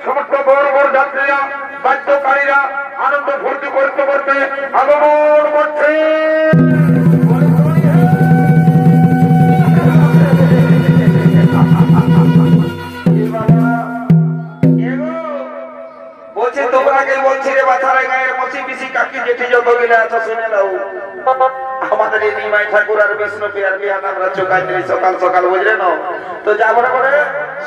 সমস্ত বড় বড় যাত্রীরা বাদ্যকারীরা আনন্দ ফুর্তি করতে করতে আগমন করছে। বলছি তোমরাকে বলছি রে বাছারা গায়ের মসি পিসি কাকি জেঠি যত গেলে এত শুনে নাও, আমাদের এই নিমাই ঠাকুর আর বিষ্ণু পিয়ার বিহান আমরা চোখাই দিই সকাল সকাল, বুঝলে না? তো যা বলে বলে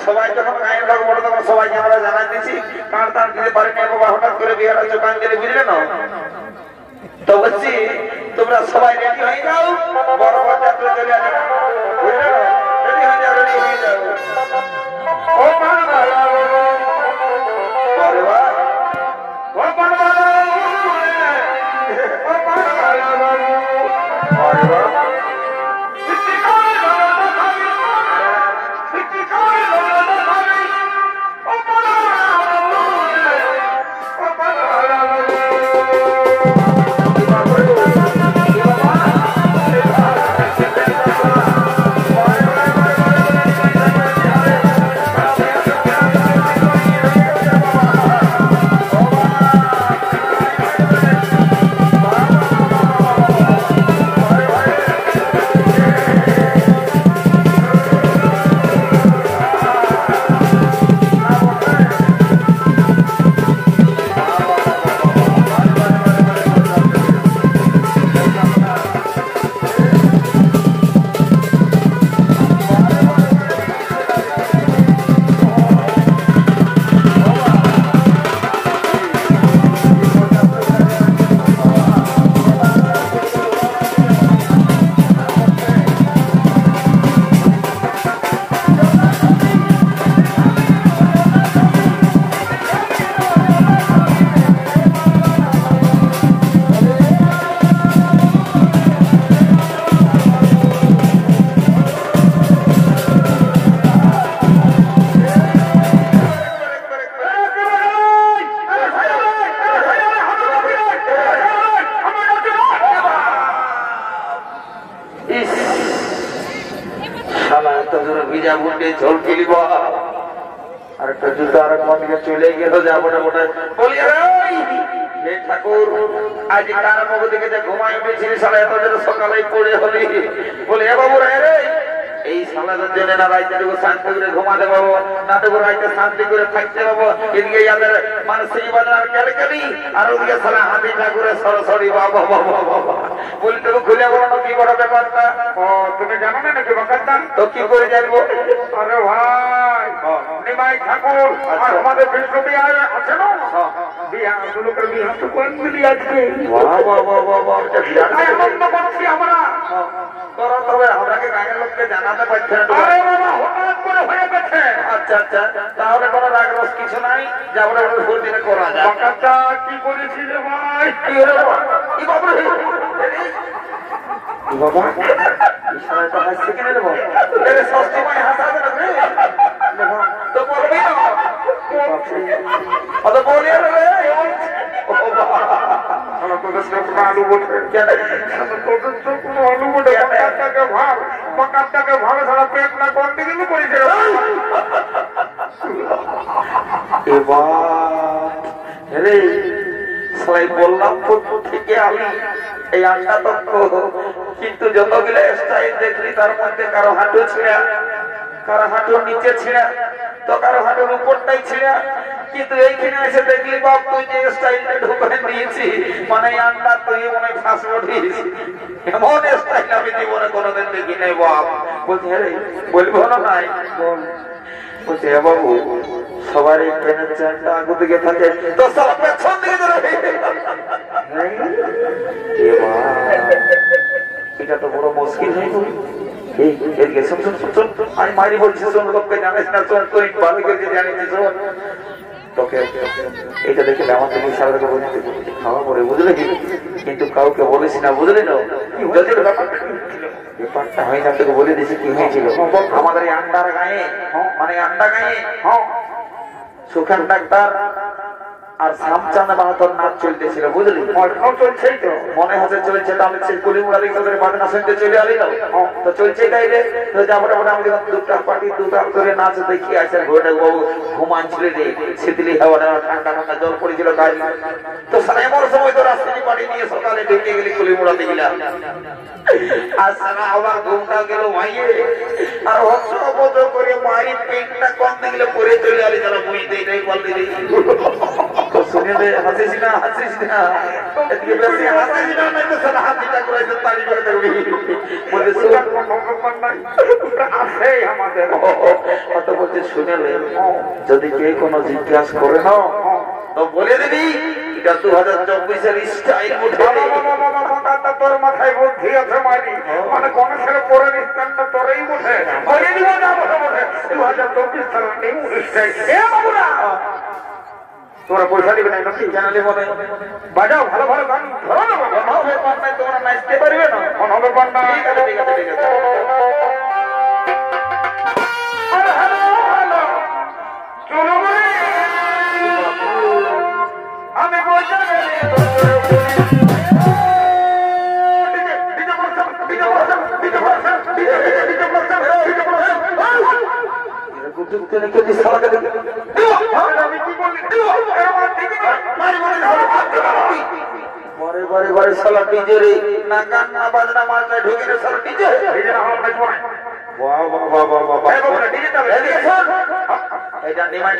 সবাই যখন গায়ের ভাগ বলে তখন সবাইকে আমরা জানাই দিচ্ছি, কার তার দিতে পারিনি বাবা, হঠাৎ করে বিহার চোখাই দিলে, বুঝলে না? তো বলছি তোমরা সবাই রেডি হয়ে যাও, বড় বড় যাত্রা চলে আসবে, বুঝলে না? রেডি হয়ে যাও, রেডি হয়ে যাও। ও ভালো ভালো চলে গেল যাবো না মোটা বলি ঠাকুর আজ কার মুখ দিকে যে ঘুমাই উঠেছিলি সারা এত সকালে পড়ে হলি, বলে এ বাবু রে এই সালাদের জন্য না রাইতেটুকু শান্তি করে ঘুমাতে পাবো, না তবু রাইতে শান্তি করে থাকতে পাবো। এদিকে যাদের মানে সেই বাজার ক্যালকালি আর ওদিকে সালা হাতি ঠাকুরের সরাসরি বাবা বাবা বাবা বলি, তবু খুলে বলো না কি বড় ব্যাপারটা। ও তুমি জানো না নাকি ব্যাপারটা? তো কি করে জানবো? আরে ভাই নিমাই ঠাকুর আর আমাদের বিষ্ণু বিহার আছে না, বিহার লোকের বিহার তো কোন মিলি আছে, আনন্দ করছি আমরা। তবে আপনাকে গায়ের লোককে জানাতে পারছে না। আরে বাবা হঠাৎ করে হয়ে গেছে। আচ্ছা আচ্ছা, তাহলে কোনো রাগ রস কিছু নাই, যা বলে দিনে করা যায়। বাকাটা কি করেছিল ভাই? কি হলো কি বাবা? বাবা এই সময় তো হাসছে কিনে দেবো, সবসময় হাসাবে না তো বলবি না, অত বলি আলু বটে আলু বটে ভালো ভালো সারা পেট না করতে গেলে করেছে। এবার সবাই বললাম থেকে আমি এই আন্ডা তত্ত্ব, কিন্তু যতগুলো স্টাইল দেখলি তার মধ্যে কারো হাঁটু ছিঁড়া, কারো হাঁটুর নিচে ছিঁড়া, তো কারো হাঁটুর উপরটাই ছিঁড়া। কিন্তু এইখানে এসে দেখলি বাপ তুই যে স্টাইলটা ঢুকাই দিয়েছি, মানে আন্ডা তুই মনে ফাঁস উঠিস, এমন স্টাইল আমি জীবনে কোনোদিন দেখি নাই বাপ। বলছি আরে বলবো না নাই বল। বলছি হ্যাঁ বাবু সবার এই ট্রেনের চারটা আগু দিকে থাকে তো সব পেছন দিকে ধরে, এটা তো বড় মুশকিল হয়ে গেল। আমি মারি বলছি শোন, লোককে জানিস না, শোন তুই ভালো করে জানিস শোন, তোকে এটা দেখে আমার তুমি সারাকে বলতে খাওয়া পরে বুঝলে, কিন্তু কাউকে বলিস না, বুঝলি না? ব্যাপারটা হয় না, তোকে বলে দিয়েছি কি হয়েছিল। আমাদের এই আন্ডার গায়ে মানে আন্ডা গায়ে সুখান ডাক্তার আর শ্যামচাঁদ বাহাদুর নাচ চলতেছিল বুঝলি, চলছেই তো মনে হচ্ছে চলছে, তাহলে সেই কুলিমুড়া দিকে তোদের বাজনা শুনতে চলে আলি তো চলছেই তাই রে। তো যাবো আমি যখন দুটার পার্টি দুটার করে নাচ দেখি আসে ঘোরে বাবু ঘুমানছিল রে, শীতলি হাওয়া ঠান্ডা ঠান্ডা জল পড়েছিল গাড়ি। তো সারা এমন সময় তো রাস্তায় পাড়ি নিয়ে সকালে ঢুকে গেলি কুলিমুড়া দিলাম, আর সারা আবার ঘুমটা গেল মাইয়ে, আর হস্ত করে মারি পেটটা কম দেখলে পরে চলে আলি যারা বুঝতে এটাই বলতে শুনে হাসিস না হাসিস না এদিকে বেশি হাসিস না, নাই তো সারা হাতিটা করাইছে তালি করে দেখবি বলে আছে আমাদের কত বলছে শুনেলে যদি কে কোনো জিজ্ঞাসা করে না তো বলে দিবি এটা 2024-এর স্টাইল উঠে। তোর মাথায় বুদ্ধি আছে মারি, মানে কোন ছেলে পরে স্টাইলটা তোরই উঠে বলে দিব না বলে 2024 সালের নিউ স্টাইল। এ বাবুরা তোরা পয়সা দিবে না নাকি জানালে মনে বাজাও ভালো ভালো গান ধরো না বাবা, হবে পার নাই তোমরা নাচতে পারবে না, কোন হবে পার না। ঠিক আছে ঠিক আছে ঠিক আছে। আরে হ্যালো হ্যালো চলো রে আমি পয়সা দেব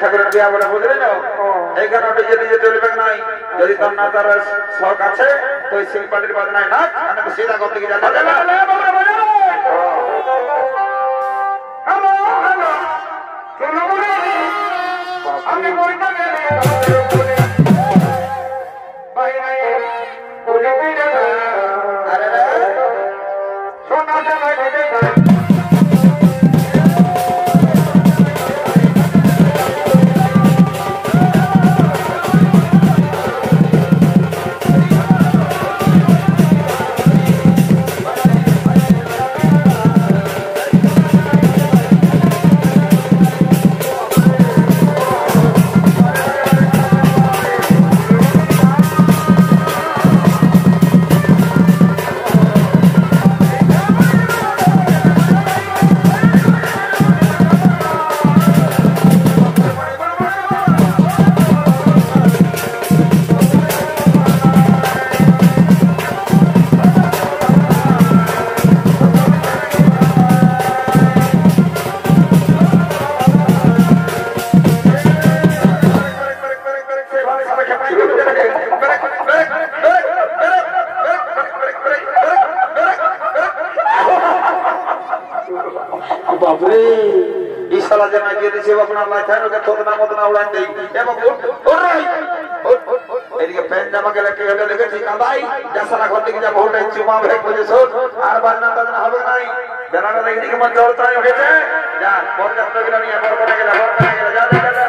ঠাকুরের বিয়া বলে বুঝলি না, এইখানে ডিজে ডিজে চলবে নাই। যদি তোর না তার শখ আছে তো সেই পার্টির বাজনায় নাচ, আমি সিধা করতে গিয়ে যাতে আমি এদিকে প্যান জামা গেলে কে হলে দেখেছি কাদাই যাসারা ঘর থেকে যা বহুটাই চুমা ভেক বলে শোধ আর বাজনা টাজনা হবে নাই। বেলাটা দেখে দিকে মধ্যে অর্থায় উঠেছে যা বর যাত্রা গেলে নিয়ে বর করে গেলে বর করে গেলে যা দেখা যা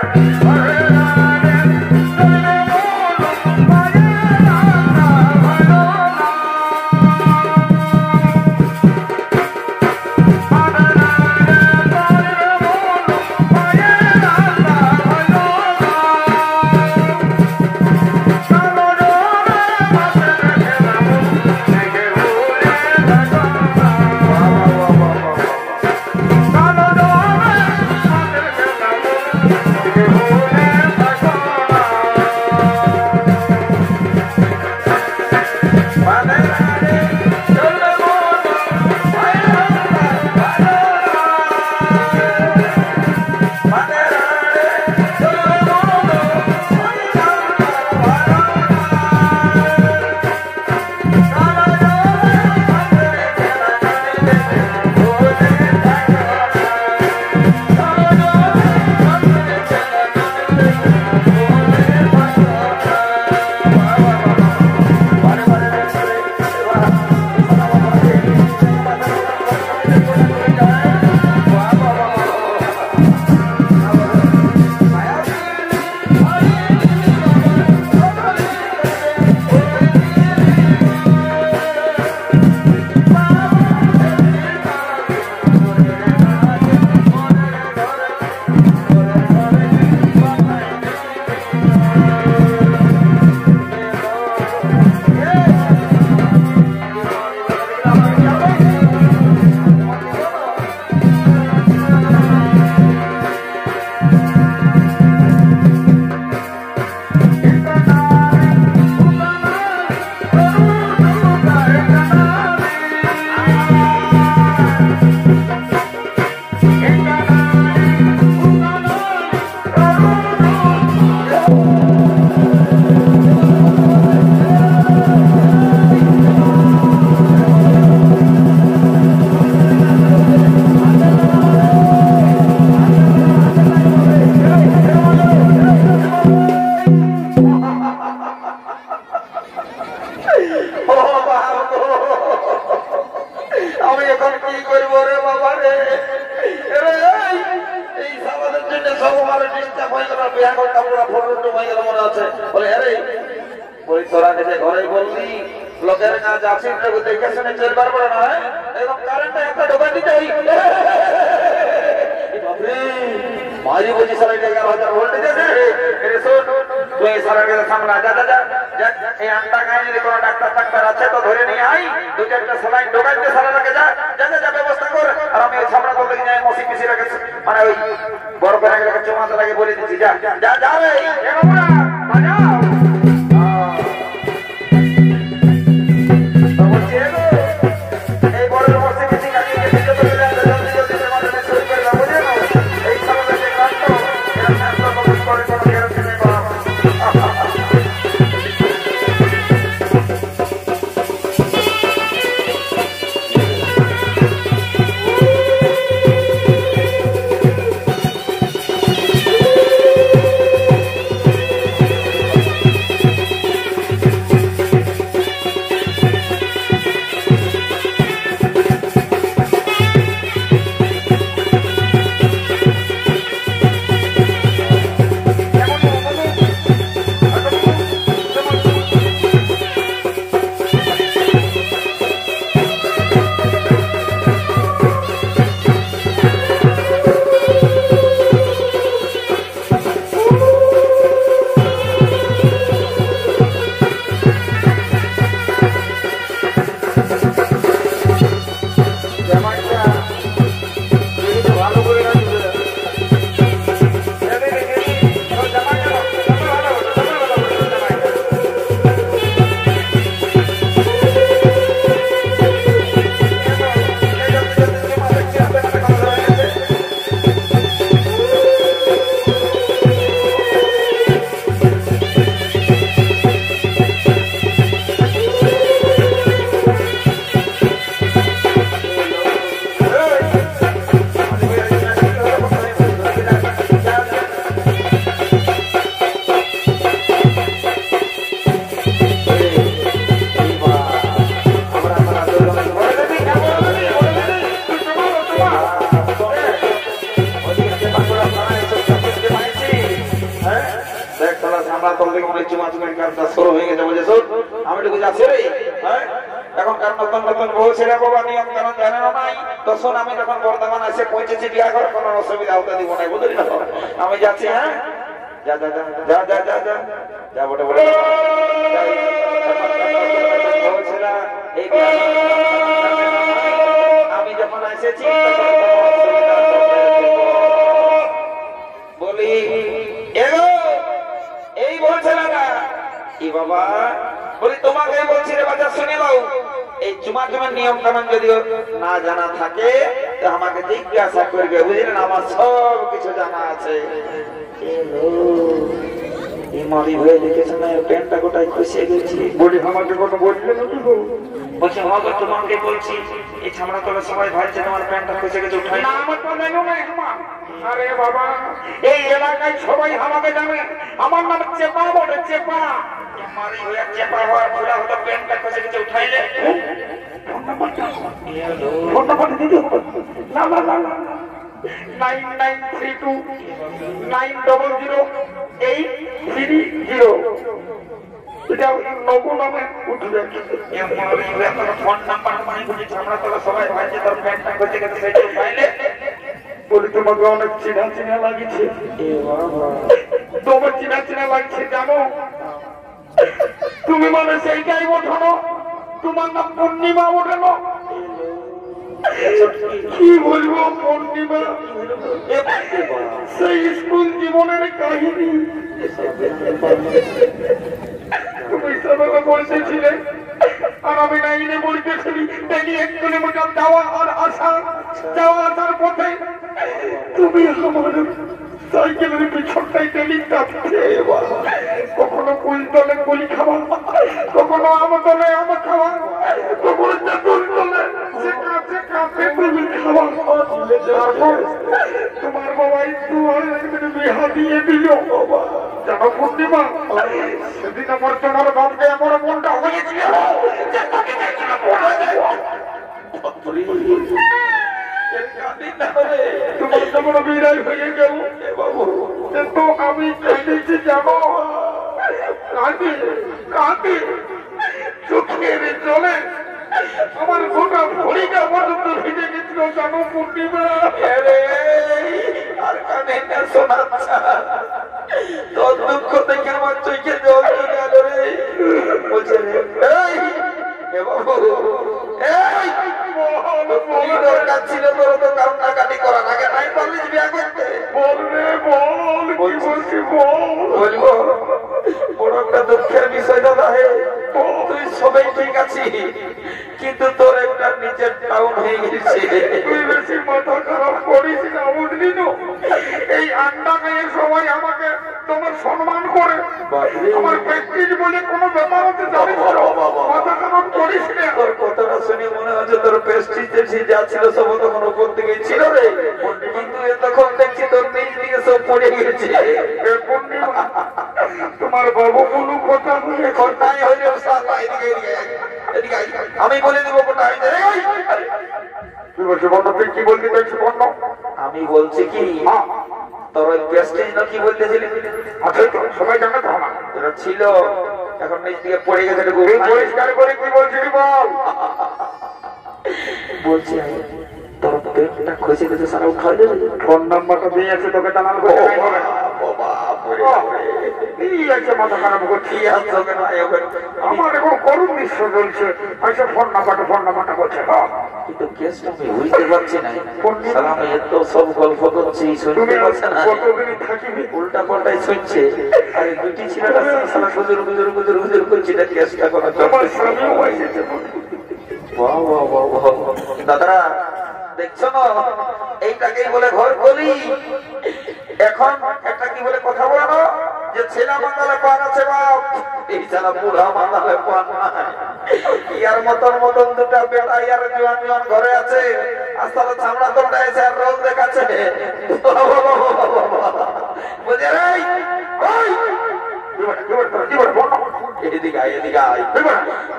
হয়ে গেল বিয়া করতাম ওরা ফটো হয়ে গেল মনে আছে বলে আরে বলি তোরা যে ঘরে বললি লোকের কাজ আছে দেখে শুনে চলবার পরে নয় এরকম কারেন্টে একটা ঢোকা দিতে মাঝে বুঝি সারা 11,000 ভোল্টেজ আছে তুই সারা সামনে এই আটটা গায়ে যদি কোনো ডাক্তার আছে তো ধরে নিয়ে আই দু চারটা সেলাই ঢোকাইতে সারাটাকে যা যা ব্যবস্থা কর আর আমি ওই সামনে বলতে যাই মসি পিসি রাখে মানে ওই বড় করে রেখে চমাতে লাগে বলে দিচ্ছি যা যা যা রে বাজাও আমি যখন বর্ধমান এসে পৌঁছেছি বিয়া করার কোনো অসুবিধা হতে দিব না বুঝলি না আমি যাচ্ছি হ্যাঁ যা যা যা যা যা যা যা যা বটে বলে আমি যখন এসেছি বলি এগো এই বলছে না এই বাবা বলি তোমাকে বলছি রে বাচ্চা শুনে নাও এই চুমাচুমের নিয়ম কানুন যদি না জানা থাকে তো আমাকে জিজ্ঞাসা করবে বুঝলেন আমার সব কিছু জানা আছে মালি হয়ে দেখেছে না প্যান্টটা গোটায় খুশিয়ে গেছি বলি আমাকে কোনো বললে না বলছি আমাকে তোমাকে বলছি এই ছামড়া তোলা সবাই ভাবছে তোমার প্যান্টটা খুশিয়ে গেছে উঠাই না আমার তো জানো না আরে বাবা এই এলাকায় সবাই আমাকে জানে আমার নাম চেপা বলে চেপা মারি হয়ে চেপা হওয়ার ভুলা হলো প্যান্টটা খুশিয়ে গেছে উঠাইলে ফোন নাম্বার দিদি না না না না 9932 900 এটা নগো নামে উঠবে ফোন নাম্বার মানে বুঝি আমরা তো সবাই ভাইছে তোর প্যান্টটা খুঁজে গেছে সেটা উঠাইলে বলি তোমাকে অনেক চিনা চিনা লাগছে তোমার চিনা চিনা লাগছে জানো তুমি মানে সেইটাই ওঠানো তোমার নাম পূর্ণিমা ওঠানো কি বলবো পূর্ণিমা সেই স্কুল জীবনের কাহিনী তুমি সবাইকে বলতেছিলে আর আমি নাইনে বলতেছিলি ডেলি 1 কিলোমিটার যাওয়া আর আসা যাওয়া আসার পথে তুমি আমার সাইকেলের পিছনটাই ডেলি কাটছে কখনো কুল তলে কুলি খাওয়া কখনো আম তলে আম খাওয়া কখনো চাতুর তলে তুমি খাওয়া তোমার বাবা বিহা দিয়ে দিল জানো পূর্ণিমা সেদিন আমার তোমার বাপকে আমার মনটা হয়েছিল তোমার তো কোনো বিরাই হয়ে গেল বাবু কিন্তু আমি কেঁদেছি জানো, কাঁদি কাঁদি চোখের জলে আমার গোটা ভরিটা পর্যন্ত ভিজে গেছিল জানো পূর্ণিমা। আর কানে না শোনাচ্ছা তোর দুঃখ দেখে আমার চোখে জল চলে এলো রে। বলছে দরকার ছিল তোর তো কান্নাকাটি করার আগে নাই পারলিস বিয়া করতে। বলবে বল বলবো বড় একটা দুঃখের বিষয় দাদা হে, তুই সবাই ঠিক আছিস কিন্তু তোর একটা নিজের ডাউন হয়ে গেছে। তুই বেশি মাথা খারাপ করিস না বুঝলি তো। এই আন্ডা গায়ে সবাই আমাকে তোমার সম্মান করে, আমার প্রেস্টিজ বলে কোনো ব্যাপার হতে জানিস না, মাথা খারাপ করিস না। তোর কথাটা শুনে মনে হচ্ছে তোর প্রেস্টিজ যা ছিল সব তখন উপর দিকে ছিল রে, কিন্তু তখন দেখছি তোর নিজ দিকে সব পড়ে গেছে। তোমার বাবু কোনো কথা এখন নাই হয়ে আমি বলে দেবো কোথায়। কি বলছি বন্ধু, তুই কি বলতে চাইছি বন্ধু? আমি বলছি কি তোর ওই প্রেস্টিজ না কি বলতেছিলি? আচ্ছা সবাই জানে তো না এটা ছিল, এখন নিচ দিকে পড়ে গেছে। পরিষ্কার করে কি বলছিলি বল। বলছি তোর পেটটা খসে গেছে সারা উঠাই দেবে। ফোন নাম্বারটা দিয়ে আছে তোকে জানাল করে মাথা খারাপ করছি। আমার এখন করুন দৃশ্য চলছে, ফোন নাম্বারটা বলছে কিন্তু কেসটা আমি বুঝতে পারছি না। আমি এত সব গল্প করছি শুনতে পারছে না, উল্টা পাল্টাই শুনছে। আর দুটি ছেলেটা সারা গুজর গুজর গুজর গুজর করছি না কেসটা কোনো। দাদারা দেখছো না, এইটাকেই বলে ঘর গলি। এখন একটা কি বলে কথা বলো যে ছেলে মান্দালে পান আছে বাপ, এই ছেলে বুড়া মান্দালে পান নাই। ইয়ার মতন মতন দুটা বেটা ইয়ার জোয়ান জোয়ান ঘরে আছে, আস্তালে চামড়া তোমরা এসে আর রোজ দেখাচ্ছে। বুঝে রে এদিকে আয় এদিকে আয়।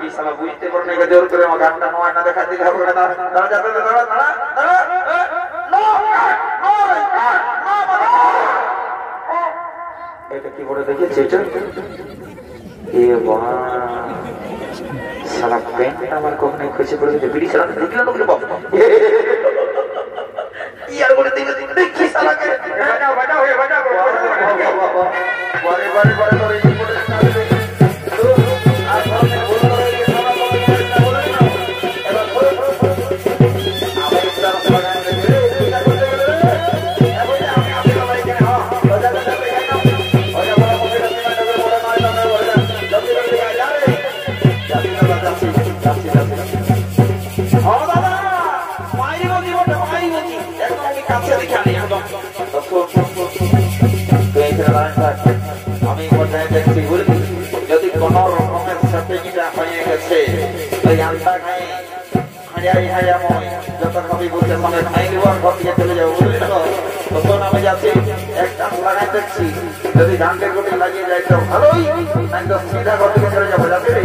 এই শালা বুঝতে পারো না জোর করে আমার গানটা নয় না দেখা দিকে হবে না। দাঁড়া যাতে দাঁড়া দাঁড়া এটা কি করে দেখেছে এ বাবা শালা প্যান্টটা আমার কখনো খসে পড়ে গেছে। বিড়ি শালা ঢুকলো না বলে বাবা ইয়ার বলে দেখি শালাকে বাজা হয়ে বাজা বারে বারে বারে ধরে এই বলে তো আর ধরে বলে এই শালা বলে না বলে না এবার ধরে আমার শালা বাগান দেখে এটা করতে গেলে এখন আমি আপনি ভাই কেন বাজা বাজা কেন বাজা বড় বড় না করে বড় নয় না বাজা জলদি জলদি আ যা রে যাবি না বাজা যাচ্ছি ও দাদা মাইরি বলি বড় মাইরি বলি একদম আমি কাছে দেখে আনি একদম আমি কোথায় দেখছি বলি যদি কোন রকমের সেটিংটা হয়ে গেছে ওই আন্ডা খাই হাজাই হাজাময় যত কবি বলতে মানে খাই দেওয়ার ঘর দিয়ে চলে যাবো বুঝলি তো। তখন আমি যাচ্ছি একটা লাগাই দেখছি যদি ধানদের গোটে লাগিয়ে যায় তো ভালোই, একদম সিধা ঘর থেকে চলে যাবো যাবে রে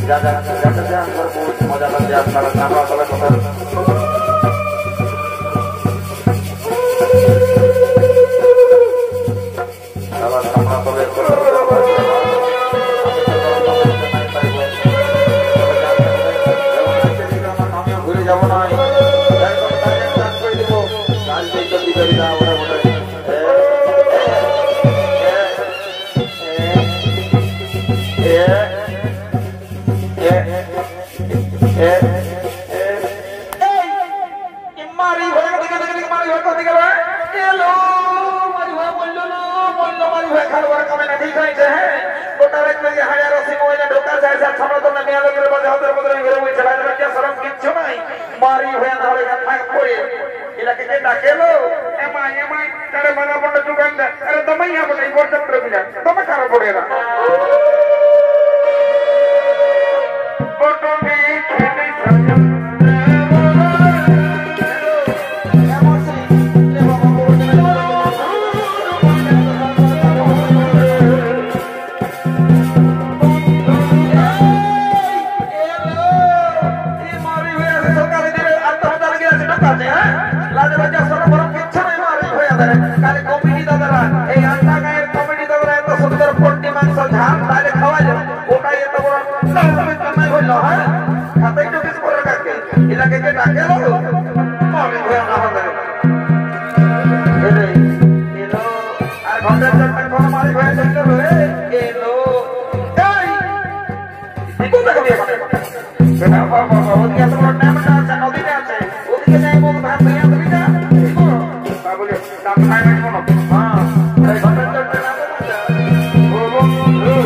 যা যা যাতে যা বহুত মজা লাগছে আপনারা চামড়া তলা কথা আবার চামড়া তলে ঘুরে যাবো না করে দেবো কাজ জলদি করে না ওরা বলে মারি হয়ে মারি হয়ে গেল এলো মারি হয়ে বললো বললো মারি হয়ে খাবার কমে না ঠিক হয়েছে। হ্যাঁ গোটা রাখলে হাজার অসি মহিলা ঢোকা যায় সামনে তো না মেয়ে লোকের বাজে হাতের বদলে ঘুরে বলছে রাজা সরম কিচ্ছু নাই। মারি হয়ে ধরে থাক পড়ে এলাকে কে ডাকেলো এমাই এমাই তারে মানা পড়ে দোকান দেয় আরে তোমাই আপনি এই বর্তমান রবিনা তোমার খারাপ পড়ে না কালে কমিটি দাদারা এই গেল অনেক হয়ে আমাদের এলো আর ঘন্টার চারটা কোনো মালিক হয়ে চলতে হবে এলো কোথায় কবি সেটা বাবা ওদিকে এত বড় ড্যামটা আছে নদীটা আছে ওদিকে যাই বল ভাত ভেঙে দেবি না তা বলে দাম খাই না কোনো হ্যাঁ এই ঘন্টার চারটা না ও বন্ধু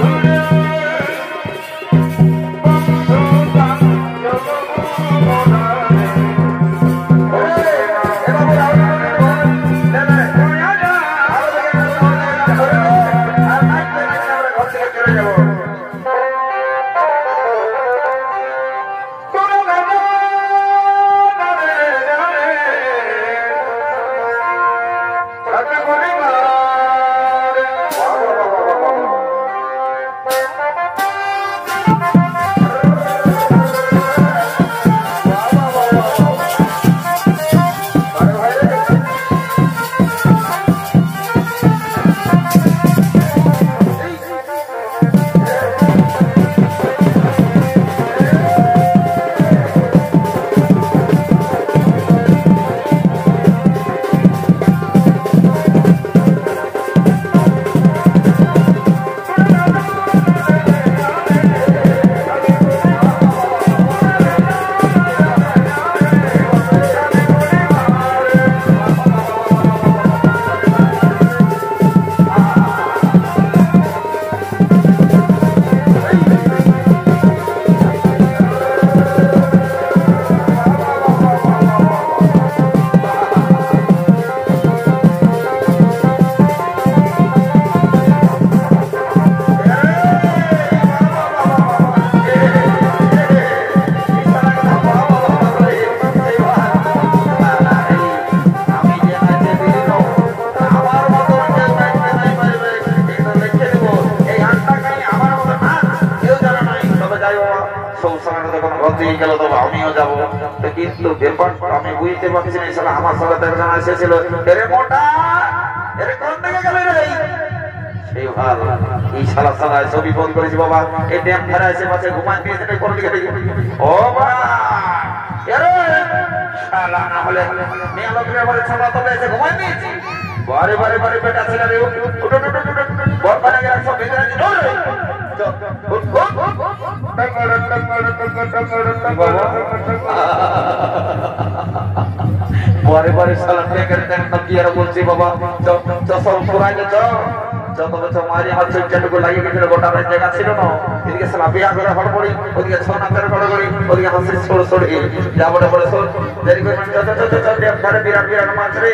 আমিও যাবো কিন্তু ব্যাপারটা আমি বুঝতে পারছি না শালা আমার সঙ্গে তো একজন এসেছিল এরে মোটা এরে কোন দিকে গেল রে সেই ভালো এই শালা শালা ছবি ফোন করেছি বাবা এই ড্যাম ধারে এসে পাশে ঘুমান দিয়ে সেটা কোন দিকে ও বাবা এরে শালা না হলে মেয়ে লোকের বলে ছাড়া তবে এসে ঘুমান দিয়েছি বারে বারে বারে বেটা ছেলে রে উঠো বড় পারে গেল সব ভিতরে ধরে পরে পরে বলছি বাবা সব পুরাই যত বছর মারি আমার চরিত্রটুকু লাগিয়ে গেছিল গোটা জায়গা ছিল না এদিকে সালা বিয়া করে হড়বড়ি ওদিকে সোনা করে হড়বড়ি ওদিকে হাসি সর সরে যা বড় বড় সর দেরি করে বিরাট বিরাট মাছ রে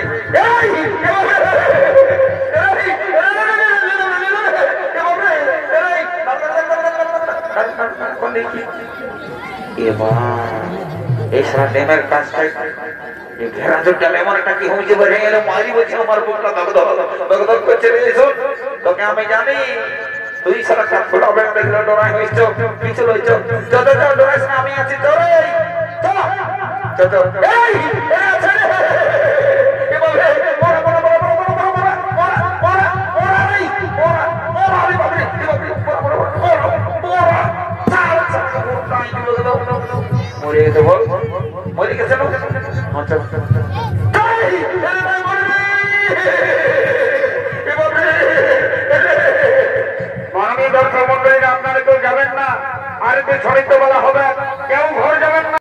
এই সারা ড্যামের কাজটাই ঘেরা জোরটা এমন একটা কি হয়েছে বেড়ে গেলে মারি বলছে আমার বুকটা দগদগ করছে তোকে আমি জানি তুই সারা ছোট ব্যাগ দেখলে ডরাই হয়েছ পিছল হয়েছ যত ডরাইস না আমি আছি তোর মরে গেছে বল মরে গেছে মাননীয় দর্শক মন্ডলী আপনারা কেউ যাবেন না আর ছড়িতে বলা হবে কেউ ঘর যাবেন না।